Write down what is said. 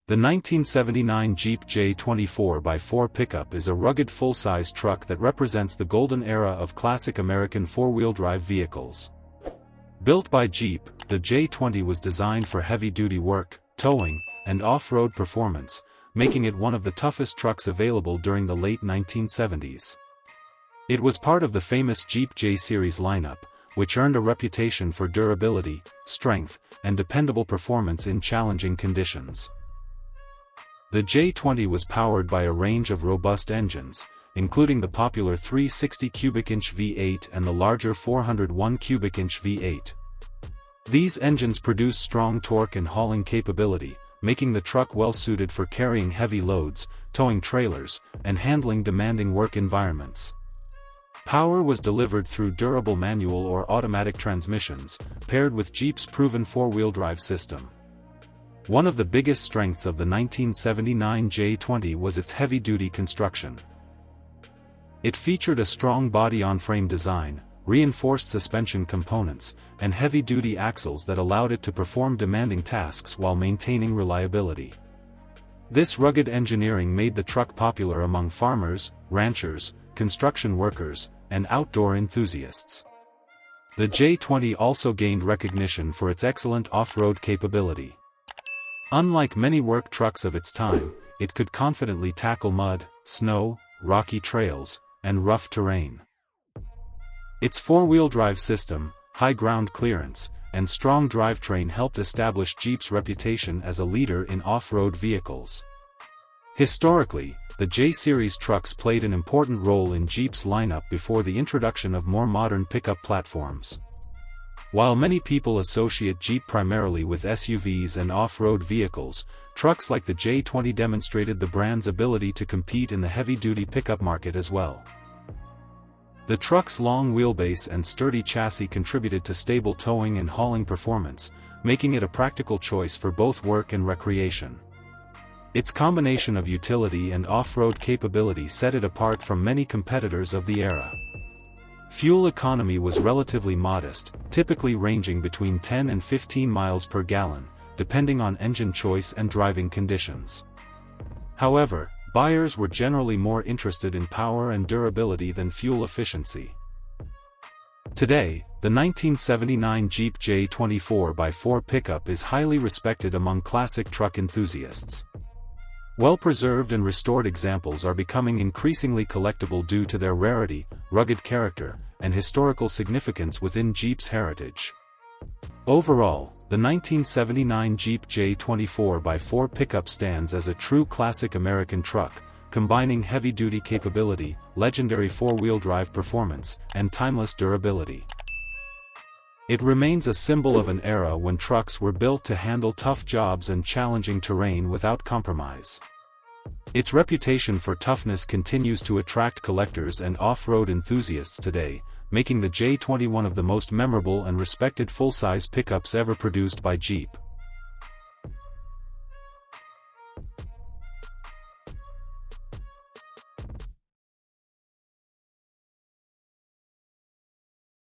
The 1979 Jeep J20 4x4 pickup is a rugged full-size truck that represents the golden era of classic American four-wheel drive vehicles. Built by Jeep, the J20 was designed for heavy-duty work, towing, and off-road performance, making it one of the toughest trucks available during the late 1970s. It was part of the famous Jeep J Series lineup, which earned a reputation for durability, strength, and dependable performance in challenging conditions. The J20 was powered by a range of robust engines, including the popular 360 cubic inch V8 and the larger 401 cubic inch V8. These engines produce strong torque and hauling capability, making the truck well suited for carrying heavy loads, towing trailers, and handling demanding work environments. Power was delivered through durable manual or automatic transmissions, paired with Jeep's proven four-wheel drive system. One of the biggest strengths of the 1979 J20 was its heavy-duty construction. It featured a strong body-on-frame design, reinforced suspension components, and heavy-duty axles that allowed it to perform demanding tasks while maintaining reliability. This rugged engineering made the truck popular among farmers, ranchers, construction workers, and outdoor enthusiasts. The J20 also gained recognition for its excellent off-road capability. Unlike many work trucks of its time, it could confidently tackle mud, snow, rocky trails, and rough terrain. Its four-wheel drive system, high ground clearance, and strong drivetrain helped establish Jeep's reputation as a leader in off-road vehicles. Historically, the J-Series trucks played an important role in Jeep's lineup before the introduction of more modern pickup platforms. While many people associate Jeep primarily with SUVs and off-road vehicles, trucks like the J20 demonstrated the brand's ability to compete in the heavy-duty pickup market as well. The truck's long wheelbase and sturdy chassis contributed to stable towing and hauling performance, making it a practical choice for both work and recreation. Its combination of utility and off-road capability set it apart from many competitors of the era. Fuel economy was relatively modest, typically ranging between 10 and 15 miles per gallon, depending on engine choice and driving conditions. However, buyers were generally more interested in power and durability than fuel efficiency. Today, the 1979 Jeep J20 4x4 pickup is highly respected among classic truck enthusiasts. Well-preserved and restored examples are becoming increasingly collectible due to their rarity, rugged character, and historical significance within Jeep's heritage. Overall, the 1979 Jeep J20 4x4 pickup stands as a true classic American truck, combining heavy-duty capability, legendary four-wheel drive performance, and timeless durability. It remains a symbol of an era when trucks were built to handle tough jobs and challenging terrain without compromise. Its reputation for toughness continues to attract collectors and off-road enthusiasts today, making the J20 one of the most memorable and respected full-size pickups ever produced by Jeep.